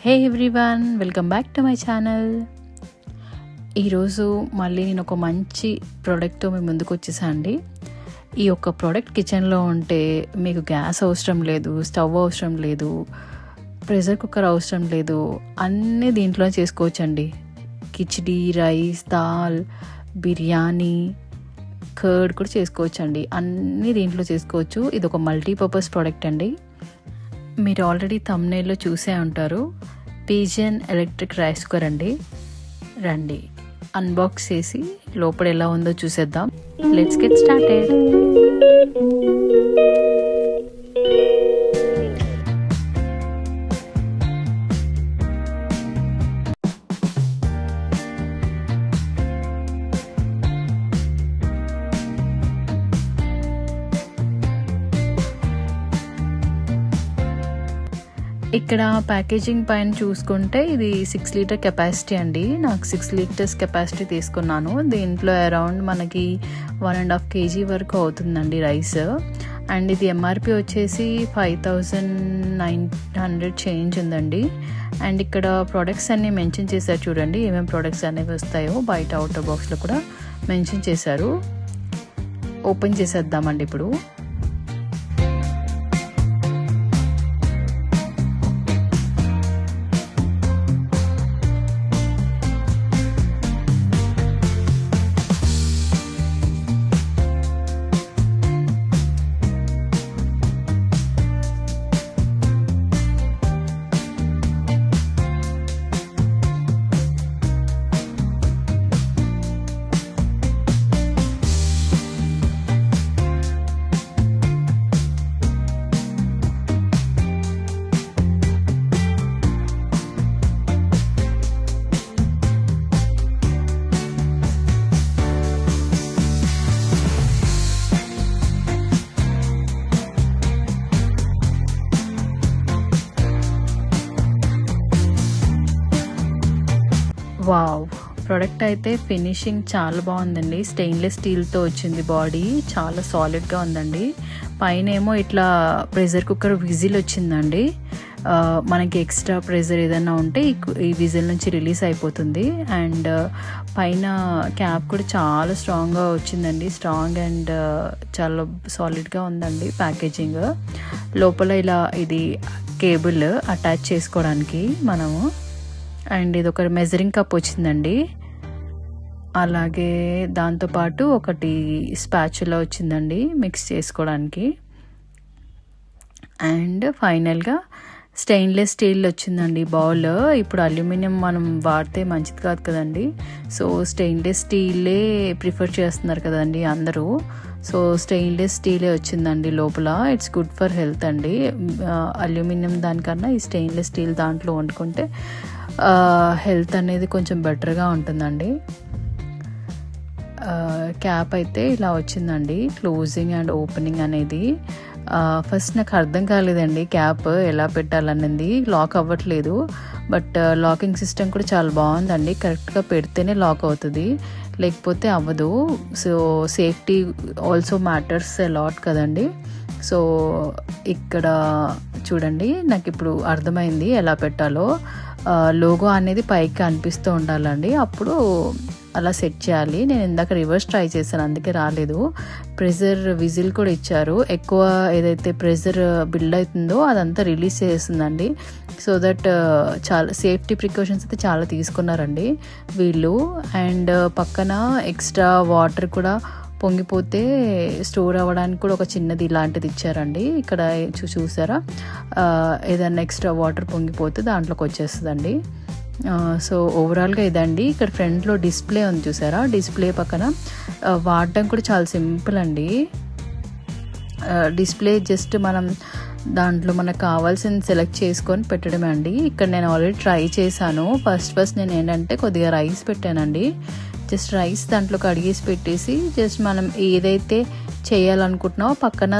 Hey everyone, welcome back to my channel. ఈరోజు మళ్ళీ నేను ఒక మంచి ప్రోడక్ట్తో మీ ముందుకు వచ్చేసాను అండి. ఈ యొక్క ప్రోడక్ట్ కిచెన్లో ఉంటే మీకు గ్యాస్ అవసరం లేదు, స్టవ్ అవసరం లేదు, ప్రెషర్ కుక్కర్ అవసరం లేదు, అన్నీ దీంట్లో చేసుకోవచ్చండి. కిచిడి, రైస్, దాల్, బిర్యానీ, కర్డ్ కూడా చేసుకోవచ్చండి. అన్నీ దీంట్లో చేసుకోవచ్చు. ఇది ఒక మల్టీపర్పస్ ప్రోడక్ట్ అండి. మీరు ఆల్రెడీ థంబ్నెయిల్లో చూసే ఉంటారు. పిజన్ ఎలక్ట్రిక్ రైస్ కుక్కర్ అండి. రండి అన్బాక్స్ చేసి లోపల ఎలా ఉందో చూసేద్దాం. Let's get started. ఇక్కడ ప్యాకేజింగ్ పైన చూసుకుంటే ఇది 6 లీటర్ కెపాసిటీ అండి. నాకు 6 లీటర్స్ కెపాసిటీ తీసుకున్నాను. దీంట్లో అరౌండ్ మనకి 1.5 kg వరకు అవుతుందండి రైస్. అండ్ ఇది ఎంఆర్పి వచ్చేసి 5900 చేంజ్ ఉందండి. అండ్ ఇక్కడ ప్రోడక్ట్స్ అన్నీ మెన్షన్ చేశారు చూడండి, ఏమేమి ప్రోడక్ట్స్ అనేవి వస్తాయో బయట అవుటర్ బాక్స్లో కూడా మెన్షన్ చేశారు. ఓపెన్ చేసేద్దామండి ఇప్పుడు. వావ్, ప్రోడక్ట్ అయితే ఫినిషింగ్ చాలా బాగుందండి. స్టెయిన్లెస్ స్టీల్తో వచ్చింది. బాడీ చాలా సాలిడ్గా ఉందండి. పైన ఏమో ఇట్లా ప్రెషర్ కుక్కర్ విజిల్ వచ్చిందండి. మనకి ఎక్స్ట్రా ప్రెషర్ ఏదైనా ఉంటే ఈ విజిల్ నుంచి రిలీజ్ అయిపోతుంది. అండ్ పైన క్యాప్ కూడా చాలా స్ట్రాంగ్గా వచ్చిందండి. స్ట్రాంగ్ అండ్ చాలా సాలిడ్గా ఉందండి ప్యాకేజింగ్. లోపల ఇలా ఇది కేబుల్ అటాచ్ చేసుకోవడానికి మనము. అండ్ ఇది ఒక మెజరింగ్ కప్ వచ్చిందండి. అలాగే దాంతోపాటు ఒకటి స్పాచులా వచ్చిందండి మిక్స్ చేసుకోవడానికి. అండ్ ఫైనల్గా స్టెయిన్లెస్ స్టీల్ వచ్చిందండి బౌల్. ఇప్పుడు అల్యూమినియం మనం వాడితే మంచిది కాదు కదండి. సో స్టెయిన్లెస్ స్టీలే ప్రిఫర్ చేస్తున్నారు కదండి అందరూ. సో స్టెయిన్లెస్ స్టీలే వచ్చిందండి లోపల. ఇట్స్ గుడ్ ఫర్ హెల్త్ అండి. అల్యూమినియం దానికన్నా ఈ స్టెయిన్లెస్ స్టీల్ దాంట్లో వండుకుంటే హెల్త్ అనేది కొంచెం బెటర్గా ఉంటుందండి. క్యాప్ అయితే ఇలా వచ్చిందండి, క్లోజింగ్ అండ్ ఓపెనింగ్ అనేది. ఫస్ట్ నాకు అర్థం కాలేదండి క్యాప్ ఎలా పెట్టాలనేది. లాక్ అవ్వట్లేదు. బట్ లాకింగ్ సిస్టమ్ కూడా చాలా బాగుందండి. కరెక్ట్గా పెడితేనే లాక్ అవుతుంది, లేకపోతే అవ్వదు. So safety also matters a lot కదండి. సో ఇక్కడ చూడండి, నాకు ఇప్పుడు అర్థమైంది ఎలా పెట్టాలో. లోగో అనేది పైకి కనిపిస్తూ ఉండాలండి, అప్పుడు అలా సెట్ చేయాలి. నేను ఇందాక రివర్స్ ట్రై చేశాను, అందుకే రాలేదు. ప్రెషర్ విజిల్ కూడా ఇచ్చారు. ఎక్కువ ఏదైతే ప్రెషర్ బిల్డ్ అవుతుందో అదంతా రిలీజ్ చేస్తుందండి. సో దట్ చాలా సేఫ్టీ ప్రికాషన్స్ అయితే చాలా తీసుకున్నారండి వీళ్ళు. అండ్ పక్కన ఎక్స్ట్రా వాటర్ కూడా పొంగిపోతే స్టోర్ అవ్వడానికి కూడా ఒక చిన్నది ఇలాంటిది ఇచ్చారండి. ఇక్కడ చూసారా, ఏదైనా ఎక్స్ట్రా వాటర్ పొంగిపోతే దాంట్లోకి వచ్చేస్తుందండి. సో ఓవరాల్గా ఇదండి. ఇక్కడ ఫ్రంట్లో డిస్ప్లే ఉంది చూసారా, డిస్ప్లే పక్కన వాడడం కూడా చాలా సింపుల్ అండి. డిస్ప్లే జస్ట్ మనం దాంట్లో మనకు కావాల్సింది సెలెక్ట్ చేసుకొని పెట్టడమే అండి. ఇక్కడ నేను ఆల్రెడీ ట్రై చేశాను. ఫస్ట్ నేను ఏంటంటే కొద్దిగా రైస్ పెట్టానండి. జస్ట్ రైస్ దాంట్లో కడిగేసి పెట్టేసి జస్ట్ మనం ఏదైతే చేయాలనుకుంటున్నామో పక్కన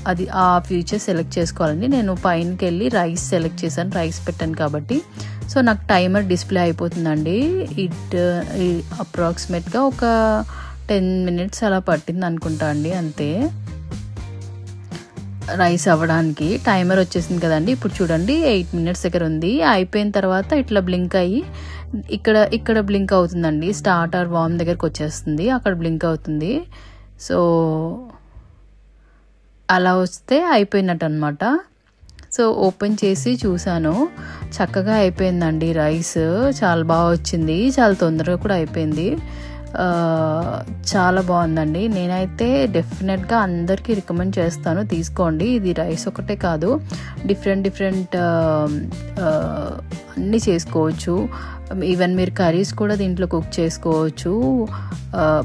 అది ఆ ఫ్యూచర్ సెలెక్ట్ చేసుకోవాలండి. నేను పైనకి వెళ్ళి రైస్ సెలెక్ట్ చేశాను, రైస్ పెట్టాను కాబట్టి. సో నాకు టైమర్ డిస్ప్లే అయిపోతుందండి. అప్రాక్సిమేట్గా ఒక 10 minutes అలా పట్టింది అనుకుంటా అండి, అంతే. రైస్ అవ్వడానికి. టైమర్ వచ్చేసింది కదండి. ఇప్పుడు చూడండి 8 minutes దగ్గర ఉంది. అయిపోయిన తర్వాత ఇట్లా బ్లింక్ అయ్యి ఇక్కడ బ్లింక్ అవుతుందండి. స్టార్ట్ ఆర్ వార్మ్ దగ్గరకు వచ్చేస్తుంది, అక్కడ బ్లింక్ అవుతుంది. సో అలా వస్తే అయిపోయినట్టు అనమాట. సో ఓపెన్ చేసి చూసాను, చక్కగా అయిపోయిందండి. రైస్ చాలా బాగా వచ్చింది, చాలా తొందరగా కూడా అయిపోయింది. చాలా బాగుందండి. నేనైతే డెఫినెట్గా అందరికీ రికమెండ్ చేస్తాను, తీసుకోండి. ఇది రైస్ ఒకటే కాదు, డిఫరెంట్ అన్నీ చేసుకోవచ్చు. ఈవెన్ మీరు కర్రీస్ కూడా దీంట్లో కుక్ చేసుకోవచ్చు.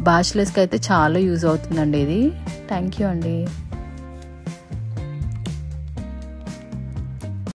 బ్యాచిలర్స్కి అయితే చాలా యూజ్ అవుతుందండి ఇది. థ్యాంక్ యూ అండి.